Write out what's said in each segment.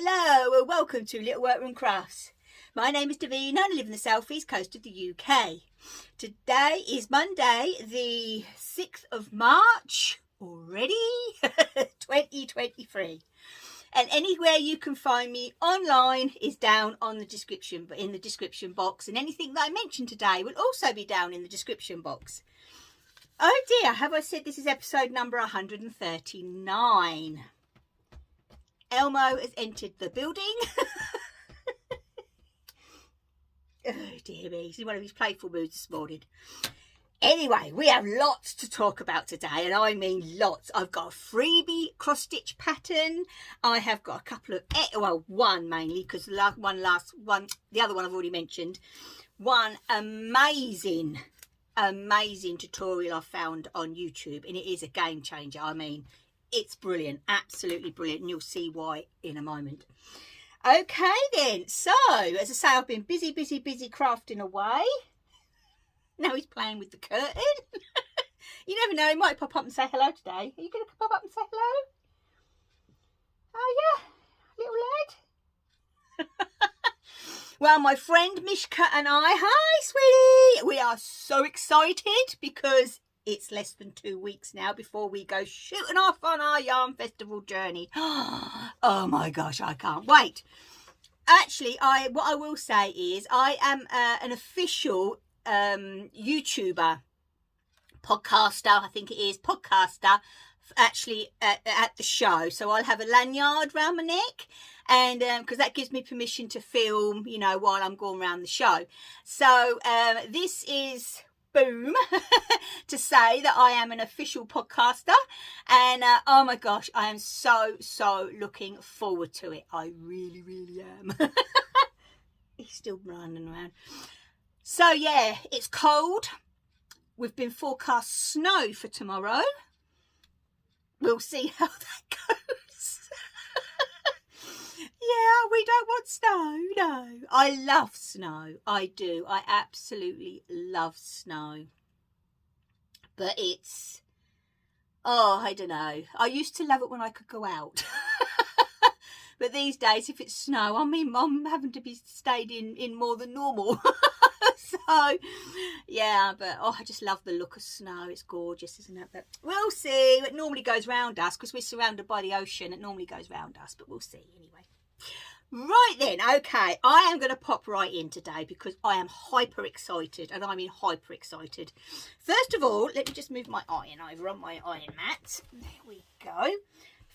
Hello and welcome to Little Workroom Crafts. My name is Davina and I live in the south east coast of the UK. Today is Monday the 6th of March already, 2023. And anywhere you can find me online is down on the description, but in the description box, and anything that I mentioned today will also be down in the description box. Oh dear, have I said this is episode number 139? Elmo has entered the building. Oh dear me, he's in one of his playful moods this morning. Anyway, we have lots to talk about today, and I mean lots. I've got a freebie cross-stitch pattern. I have got a couple of, well, one mainly, because the other one I've already mentioned. One amazing tutorial I found on YouTube, and it is a game changer. I mean, it's brilliant, absolutely brilliant, and you'll see why in a moment. Okay then, so as I say, I've been busy crafting away. Now he's playing with the curtain. You never know, he might pop up and say hello today. Are you going to pop up and say hello? Oh yeah, little lad. Well, my friend Mishka and I, hi sweetie, we are so excited because it's less than 2 weeks now before we go shooting off on our yarn festival journey. Oh my gosh, I can't wait. Actually, what I will say is I am an official YouTuber, podcaster, I think it is, podcaster, actually at the show. So I'll have a lanyard round my neck, and because that gives me permission to film, you know, while I'm going around the show. So this is boom to say that I am an official podcaster, and oh my gosh, I am so looking forward to it. I really am. He's still running around. So yeah, it's cold. We've been forecast snow for tomorrow. We'll see how that goes. Yeah, we don't want snow, no. I love snow. I do. I absolutely love snow. But it's, oh, I don't know. I used to love it when I could go out. But these days, if it's snow, I mean, I'm having to be stayed in more than normal. So, yeah, but oh, I just love the look of snow. It's gorgeous, isn't it? But we'll see. It normally goes round us because we're surrounded by the ocean. It normally goes round us, but we'll see anyway. Right then, okay, I am going to pop right in today because I am hyper excited, and I mean hyper excited. First of all, let me just move my iron over on my iron mat. There we go.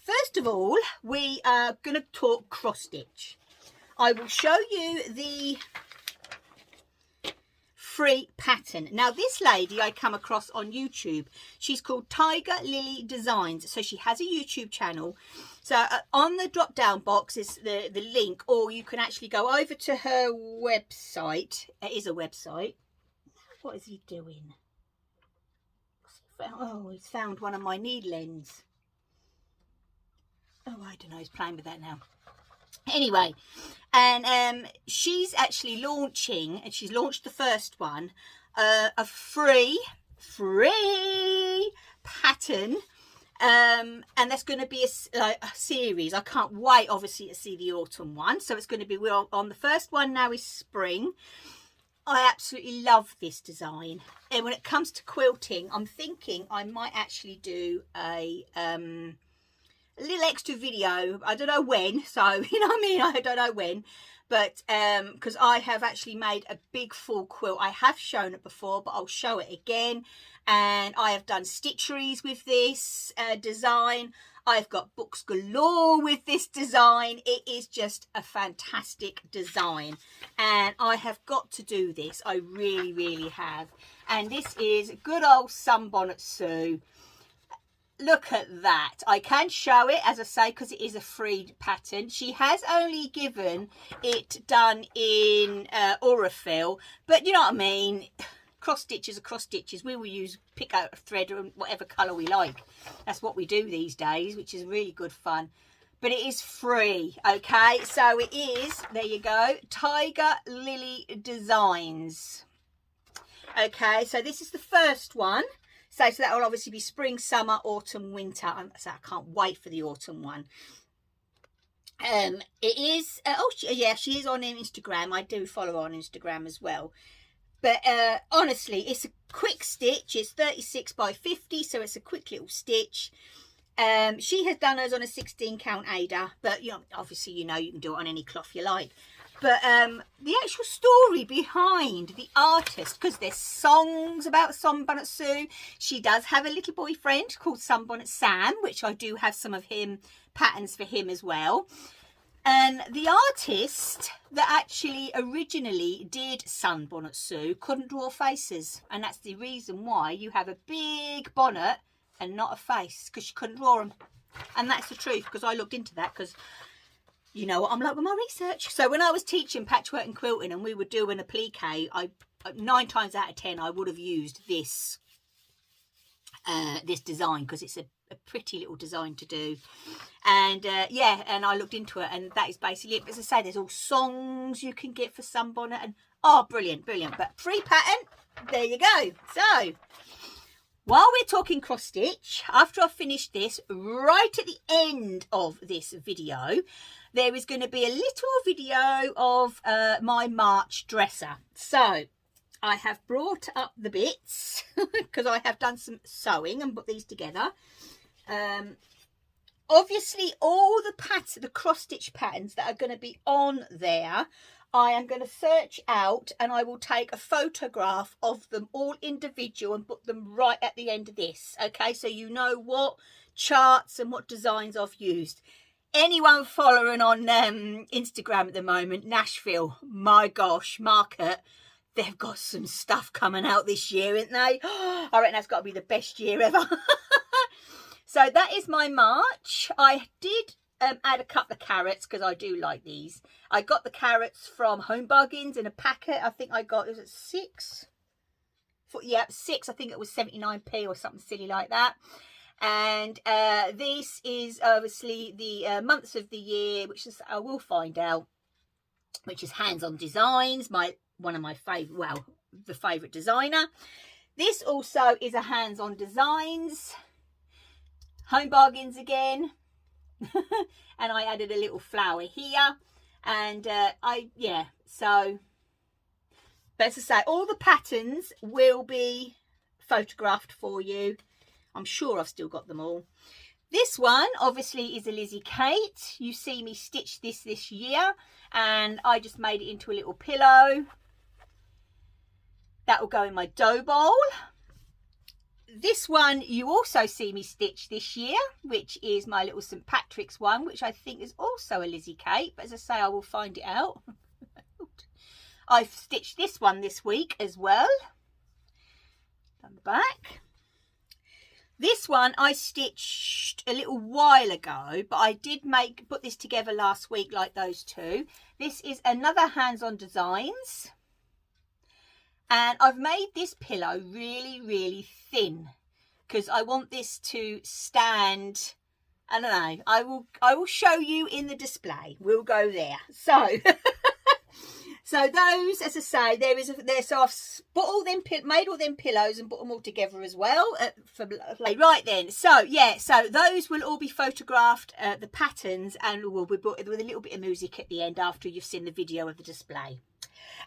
First of all, we are going to talk cross stitch. I will show you the free pattern. Now this lady I come across on YouTube, she's called Tiger Lily Designs, so she has a YouTube channel. So on the drop down box is the link, or you can actually go over to her website. It is a website. What is he doing? Oh, he's found one of my needle ends. Oh, I don't know, he's playing with that now. Anyway, and she's actually launching, and she's launched the first one, a free pattern, and that's going to be a series. I can't wait, obviously, to see the autumn one. So it's going to be, we're on the first one now is spring. I absolutely love this design, and when it comes to quilting, I'm thinking I might actually do a little extra video. I don't know when, so you know what I mean, I don't know when, but because I have actually made a big full quilt. I have shown it before, but I'll show it again, and I have done stitcheries with this design. I've got books galore with this design. It is just a fantastic design, and I have got to do this. I really have. And this is good old Sunbonnet Sue. Look at that. I can show it, as I say, because it is a free pattern. She has only given it done in Aurifil, but you know what I mean, cross stitches are cross stitches. We will pick out a thread or whatever colour we like. That's what we do these days, which is really good fun. But it is free, okay? So it is, there you go, Tiger Lily Designs. Okay, so this is the first one. So that will obviously be spring, summer, autumn, winter. So I can't wait for the autumn one. It is, yeah, she is on Instagram. I do follow her on Instagram as well. But honestly, it's a quick stitch. It's 36 by 50, so it's a quick little stitch. She has done hers on a 16 count Ada, but you know, obviously, you know, you can do it on any cloth you like. But the actual story behind the artist, because there's songs about Sunbonnet Sue. She does have a little boyfriend called Sunbonnet Sam, which I do have some of him patterns for him as well. And the artist that actually originally did Sunbonnet Sue couldn't draw faces. And that's the reason why you have a big bonnet and not a face, because she couldn't draw them. And that's the truth, because I looked into that, because you know what I'm like with my research. So when I was teaching patchwork and quilting and we were doing a applique, 9 times out of 10 I would have used this this design, because it's a pretty little design to do. And yeah, and I looked into it, and that is basically it. As I say, there's all songs you can get for Sunbonnet, and oh, brilliant, brilliant. But free pattern, there you go. So while we're talking cross stitch, after I've finished this, right at the end of this video, there is going to be a little video of my March dresser. So I have brought up the bits because I have done some sewing and put these together. Obviously, all the cross stitch patterns that are going to be on there, I am going to search out, and I will take a photograph of them all individual and put them right at the end of this. Okay, so you know what charts and what designs I've used. Anyone following on Instagram at the moment, Nashville, my gosh, market, they've got some stuff coming out this year, ain't they? I reckon that's got to be the best year ever. So that is my March. I did add a couple of carrots because I do like these. I got the carrots from Home Bargains in a packet. I think I got, is it 6? Yeah, 6. I think it was 79p or something silly like that. And this is obviously the months of the year, which is, I will find out, which is Hands on Designs, one of my favourite, well, the favourite designer. This also is a Hands on Designs, Home Bargains again. And I added a little flower here, and yeah, so, but as I say, all the patterns will be photographed for you. I'm sure I've still got them all. This one obviously is a Lizzie Kate. You see me stitch this year, and I just made it into a little pillow that will go in my dough bowl. This one you also see me stitch this year, which is my little St. Patrick's one, which I think is also a Lizzie Kate, but as I say, I will find it out. I've stitched this one this week as well. Done the back. This one I stitched a little while ago, but I did put this together last week like those two. This is another Hands on Designs. And I've made this pillow really, really thin because I want this to stand. I don't know. I will show you in the display. We'll go there. So, so those, as I say, so I've made all them pillows and put them all together as well. Right then. So yeah. So those will all be photographed, the patterns, and will be put with a little bit of music at the end after you've seen the video of the display.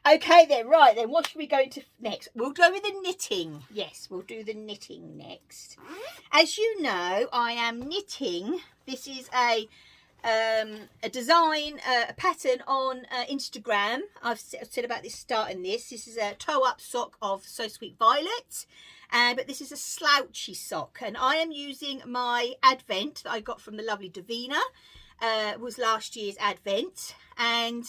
Okay then, right then, what should we go into next? We'll go with the knitting. Yes, we'll do the knitting next. As you know, I am knitting. This is a design, a pattern on Instagram. I've said about this starting this. This is a toe-up sock of So Sweet Violet. But this is a slouchy sock. And I am using my Advent that I got from the lovely Davina. It was last year's Advent. And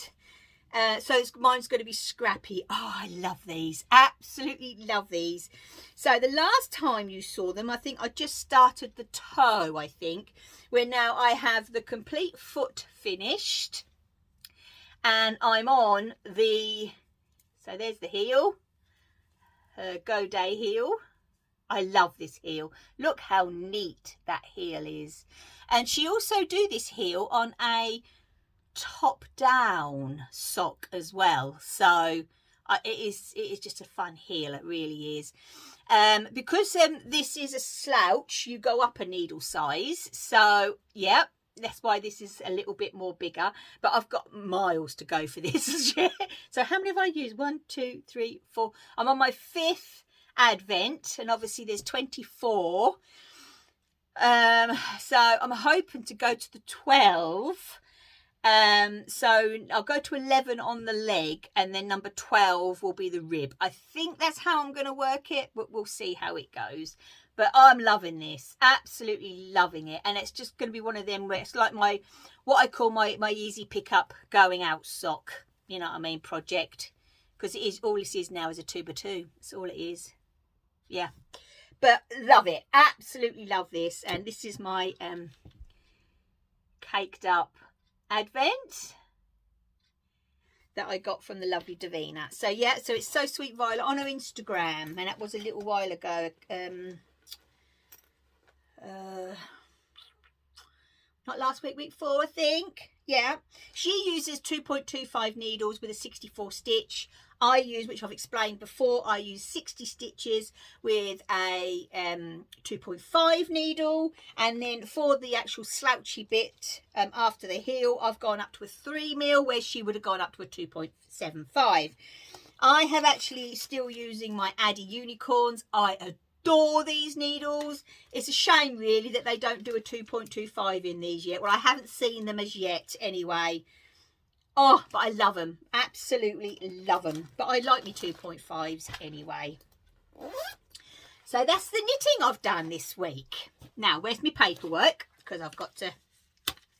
so mine's going to be scrappy. Oh, I love these. Absolutely love these. So the last time you saw them, I think I just started the toe, I think, where now I have the complete foot finished. And I'm on the, so there's the heel, Go Day heel. I love this heel. Look how neat that heel is. And she also do this heel on a top down sock as well, so it is just a fun heel, it really is. Because this is a slouch, you go up a needle size, so yeah, that's why this is a little bit more bigger, but I've got miles to go for this. So how many have I used? 1, 2, 3, 4. I'm on my 5th advent, and obviously there's 24. So I'm hoping to go to the 12. So I'll go to 11 on the leg, and then number 12 will be the rib. I think that's how I'm going to work it, but we'll see how it goes. But I'm loving this, absolutely loving it. And it's just going to be one of them where it's like what I call my easy pickup going out sock, you know what I mean, project. Because it is, all this is now is a 2x2. That's all it is. Yeah. But love it, absolutely love this. And this is my caked up advent that I got from the lovely Davina. So yeah, so it's So Sweet Violet on her Instagram, and that was a little while ago. Not last week, week 4, I think. Yeah, she uses 2.25 needles with a 64 stitch. I use, which I've explained before, I use 60 stitches with a 2.5 needle, and then for the actual slouchy bit after the heel, I've gone up to a 3mm, where she would have gone up to a 2.75. I have actually still using my Addi unicorns. I adore these needles. It's a shame really that they don't do a 2.25 in these yet. Well, I haven't seen them as yet anyway. Oh, but I love them, absolutely love them. But I like my 2.5s anyway. So that's the knitting I've done this week. Now, where's my paperwork? Because I've got to...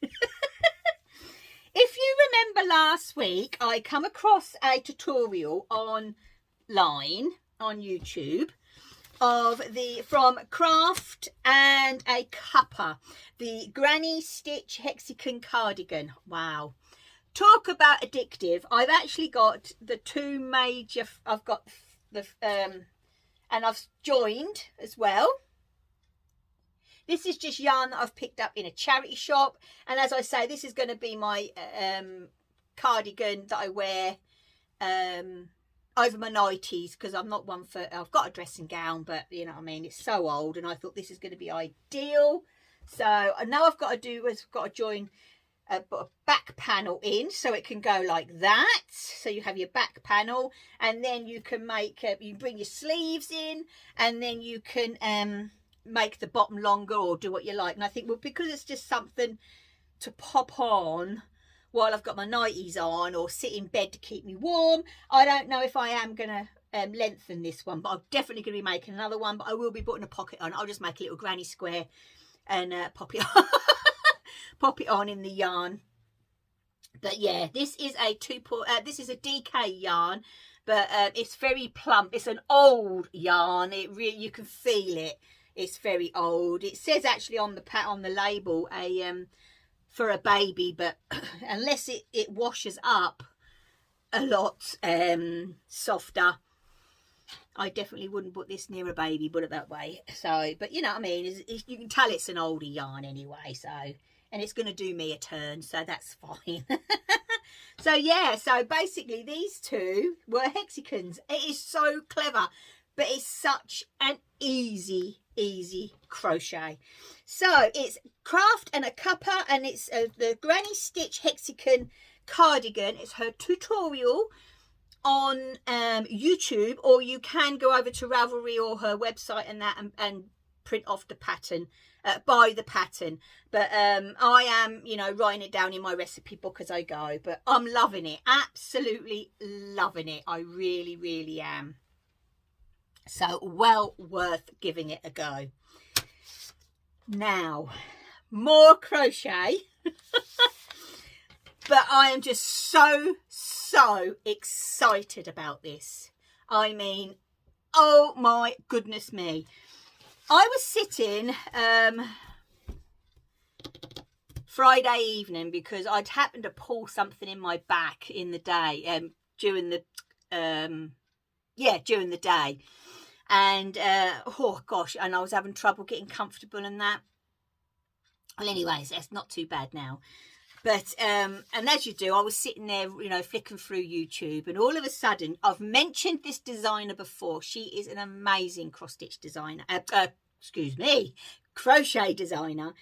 If you remember last week, I come across a tutorial online on YouTube of from Craft and a Cuppa, the Granny Stitch Hexagon cardigan. Wow. Talk about addictive. I've actually got the two major, I've got the and I've joined as well. This is just yarn that I've picked up in a charity shop, and as I say, this is going to be my cardigan that I wear over my nighties, because I'm not one for, I've got a dressing gown, but you know what I mean, it's so old, and I thought this is going to be ideal. So I know I've got to do is I've got to join put a back panel in, so it can go like that. So you have your back panel, and then you can make you bring your sleeves in, and then you can make the bottom longer or do what you like. And I think, well, because it's just something to pop on while I've got my nighties on, or sit in bed to keep me warm, I don't know if I am gonna lengthen this one, but I'm definitely gonna be making another one. But I will be putting a pocket on. I'll just make a little granny square and pop it on. Pop it on in the yarn. But yeah, this is a this is a DK yarn, but it's very plump. It's an old yarn. It really, you can feel it. It's very old. It says actually on the label a for a baby, but unless it washes up a lot softer, I definitely wouldn't put this near a baby, put it that way. So, but you know what I mean, you can tell it's an older yarn anyway, so, and it's going to do me a turn, so that's fine. So yeah, so basically these two were hexagons. It is so clever, but it's such an easy crochet. So it's Craft and a Cuppa, and it's the Granny Stitch Hexagon cardigan. It's her tutorial on YouTube, or you can go over to Ravelry or her website and that and print off the pattern, buy the pattern. But I am, you know, writing it down in my recipe book as I go. But I'm loving it, absolutely loving it. I really am. So well worth giving it a go. Now, more crochet. But I am just so excited about this. I mean, oh my goodness me. I was sitting Friday evening, because I'd happened to pull something in my back in the day, during the day. And oh gosh, and I was having trouble getting comfortable and that. Well, anyways, that's not too bad now. But and as you do, I was sitting there, you know, flicking through YouTube, and all of a sudden, I've mentioned this designer before. She is an amazing cross-stitch designer. Excuse me, crochet designer.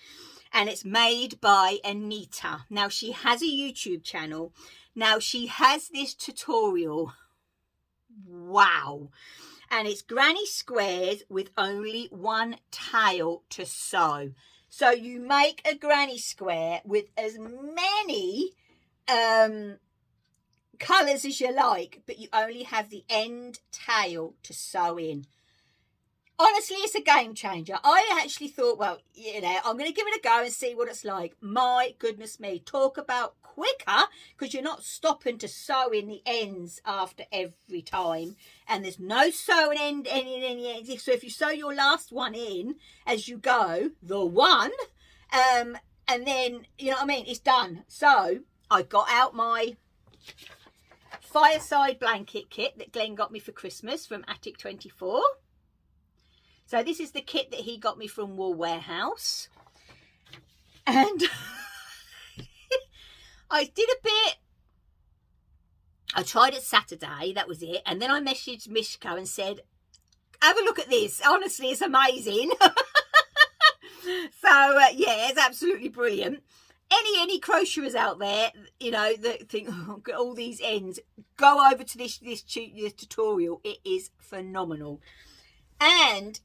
and it's made by Anita. Now, she has a YouTube channel. Now, she has this tutorial. Wow. And it's granny squares with only one tail to sew. So you make a granny square with as many colours as you like, but you only have the end tail to sew in. Honestly, it's a game changer. I actually thought, well, you know, I'm going to give it a go and see what it's like. My goodness me, talk about quicker, because you're not stopping to sew in the ends after every time. And there's no sewing in the ends. So if you sew your last one in as you go, the one, and then, you know what I mean, it's done. So I got out my fireside blanket kit that Glenn got me for Christmas from Attic 24. So this is the kit that he got me from Wool Warehouse. And I did a bit. I tried it Saturday, that was it. And then I messaged Mishko and said, have a look at this. Honestly, it's amazing. So, yeah, it's absolutely brilliant. Any crocheters out there, you know, that think, oh, got all these ends, go over to this tutorial. It is phenomenal. And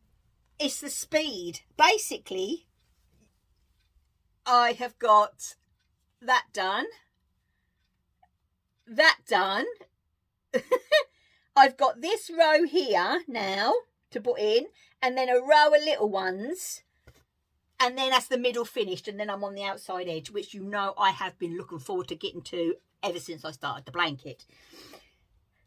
it's the speed. Basically, I have got that done. That done. I've got this row here now to put in, and then a row of little ones, and then that's the middle finished, and then I'm on the outside edge, which, you know, I have been looking forward to getting to ever since I started the blanket.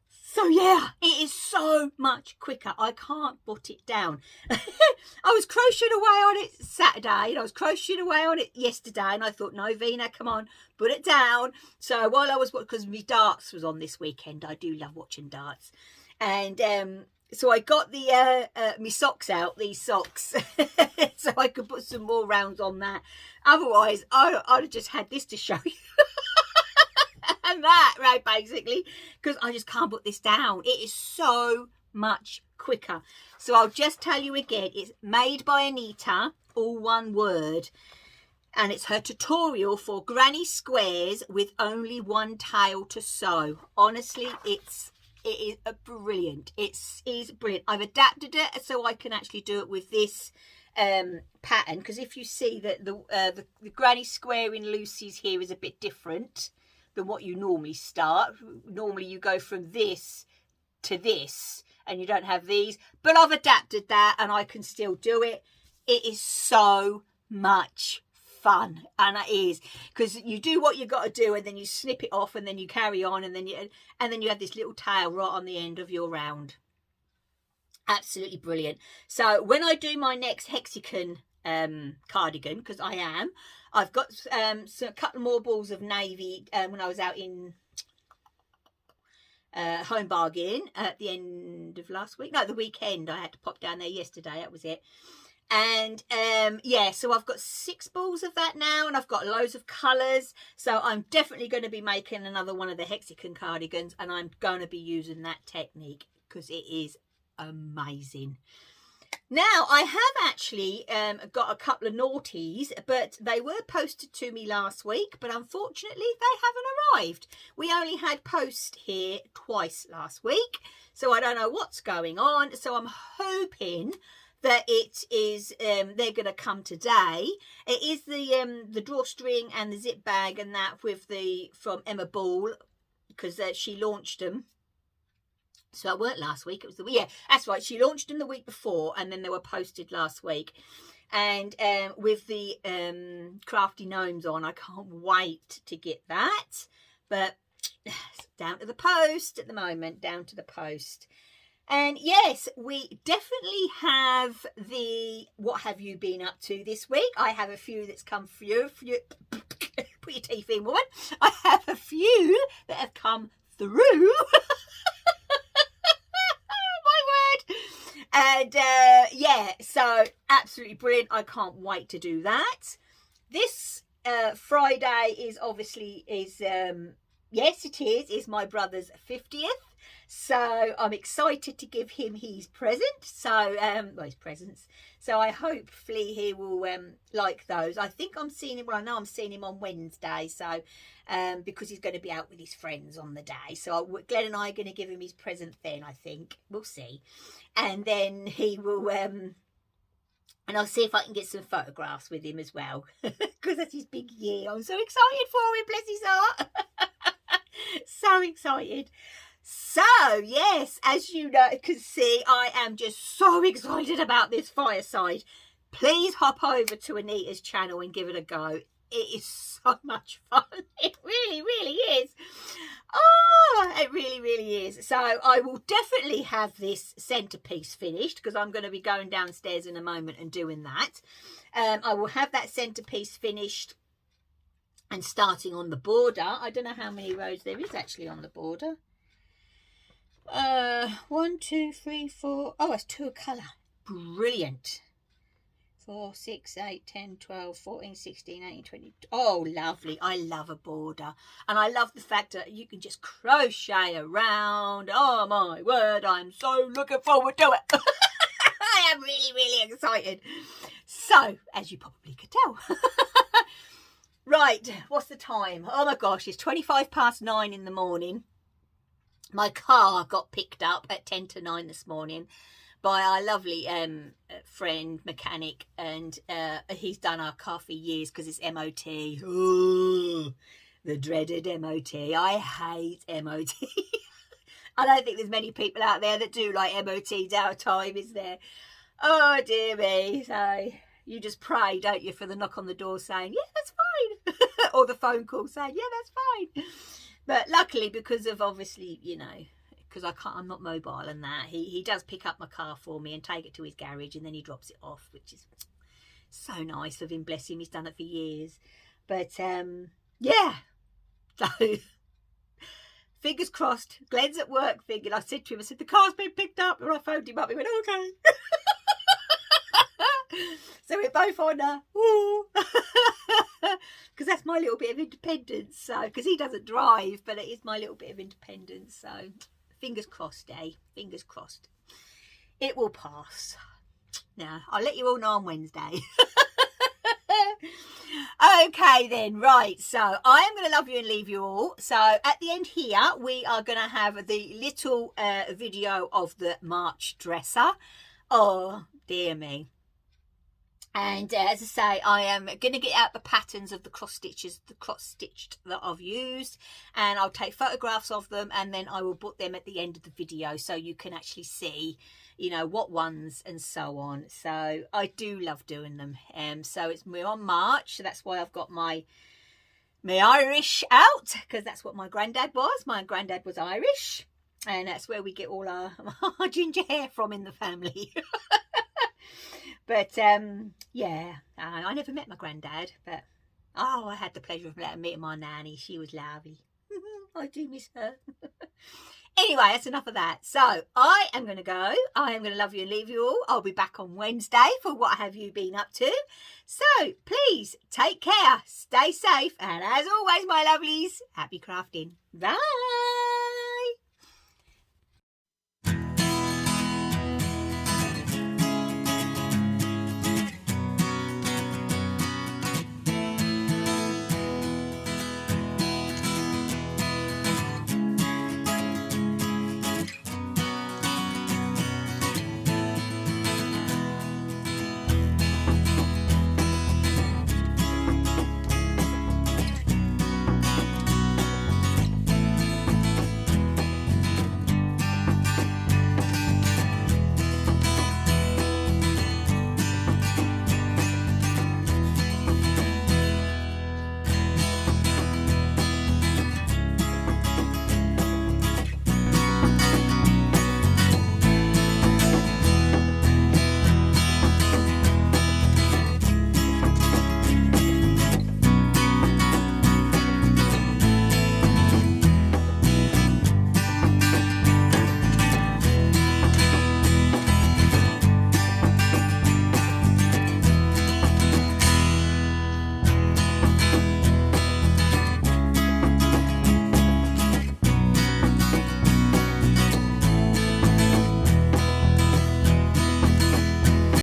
So yeah, it is so much quicker. I can't put it down. I was crocheting away on it Saturday, and I was crocheting away on it yesterday, and I thought, no, Vina, come on, put it down. So while I was, because my darts was on this weekend, I do love watching darts, and so I got the my socks out, these socks, so I could put some more rounds on that. Otherwise, I'd have just had this to show you. And that, right, basically, because I just can't put this down. It is so much quicker. So I'll just tell you again, it's made by Anita, all one word, and it's her tutorial for granny squares with only one tail to sew. Honestly, it is brilliant. It is brilliant. I've adapted it so I can actually do it with this pattern, because if you see that the granny square in Lucy's here is a bit different than what you normally start. Normally you go from this to this and you don't have these, but I've adapted that and I can still do it. It is so much fun, and it is, because you do what you got to do and then you snip it off and then you carry on, and then you have this little tail right on the end of your round. Absolutely brilliant. So when I do my next Hexagon cardigan, because I've got a couple more balls of navy when I was out in Home Bargain at the end of last week. No, the weekend. I had to pop down there yesterday. That was it. And yeah, so I've got 6 balls of that now, and I've got loads of colours. So I'm definitely going to be making another one of the Hexagon cardigans, and I'm going to be using that technique because it is amazing. Now, I have actually got a couple of naughties, but they were posted to me last week, but unfortunately they haven't arrived. We only had post here twice last week, so I don't know what's going on. So I'm hoping that it is they're going to come today. It is the drawstring and the zip bag and that with from Emma Ball, because she launched them. So it weren't last week, it was yeah, that's right, she launched them the week before, and then they were posted last week. And with the crafty gnomes on, I can't wait to get that. But down to the post at the moment, down to the post. And yes, we definitely have the what have you been up to this week. I have a few that's come for you. Put your teeth in, woman. I have a few that have come through. And yeah, so absolutely brilliant. I can't wait to do that. This Friday is obviously yes, it is. It's my brother's 50th. So I'm excited to give him his present. So, well, his presents. So I hopefully he will like those. I think I'm seeing him. Well, I know I'm seeing him on Wednesday. So, because he's going to be out with his friends on the day. So Glenn and I are going to give him his present then. I think we'll see, and then he will. And I'll see if I can get some photographs with him as well, because that's his big year. I'm so excited for him. Bless his heart. So excited. So, yes, as you can see, I am just so excited about this fireside. Please hop over to Anita's channel and give it a go. It is so much fun. It really, really is. Oh, it really, really is. So I will definitely have this centerpiece finished, because I'm going to be going downstairs in a moment and doing that. I will have that centerpiece finished and starting on the border. I don't know how many rows there is actually on the border. 1, 2, 3, 4. Oh, it's 2 a colour. Brilliant. 4, 6, 8, 10, 12, 14, 16, 18, 20. Oh, lovely. I love a border. And I love the fact that you can just crochet around. Oh, my word. I'm so looking forward to it. I am really, really excited. So, as you probably could tell. Right. What's the time? Oh, my gosh. It's 9:25 in the morning. My car got picked up at 10 to 9 this morning by our lovely friend mechanic, and he's done our car for years because it's MOT. Ooh, the dreaded MOT. I hate MOT. I don't think there's many people out there that do like MOT downtime, is there? Oh dear me. So you just pray, don't you, for the knock on the door saying, yeah, that's fine. Or the phone call saying, yeah, that's fine. But luckily, because of obviously, you know, because I'm not mobile and that, he does pick up my car for me and take it to his garage, and then he drops it off, which is so nice of him. Bless him, he's done it for years. But yeah, so fingers crossed. Glenn's at work thinking, I said to him, I said, the car's been picked up, and I phoned him up. He went, okay. So we're both on because that's my little bit of independence. So, because he doesn't drive, but it is my little bit of independence. So, fingers crossed, eh? Fingers crossed. It will pass. Now, I'll let you all know on Wednesday. Okay then, right, so I am going to love you and leave you all. So at the end here, we are going to have the little video of the March dresser. Oh, dear me. And as I say, I am going to get out the patterns of the cross stitched that I've used, and I'll take photographs of them, and then I will put them at the end of the video so you can actually see, you know, what ones and so on. So I do love doing them. So we're on March, so that's why I've got my Irish out, because that's what my granddad was. My granddad was Irish, and that's where we get all our ginger hair from in the family. But yeah, I never met my granddad, but oh, I had the pleasure of meeting my nanny. She was lovely. I do miss her. Anyway, that's enough of that. So I am going to go. I am going to love you and leave you all. I'll be back on Wednesday for What Have You Been Up To. So please take care, stay safe, and as always, my lovelies, happy crafting. Bye.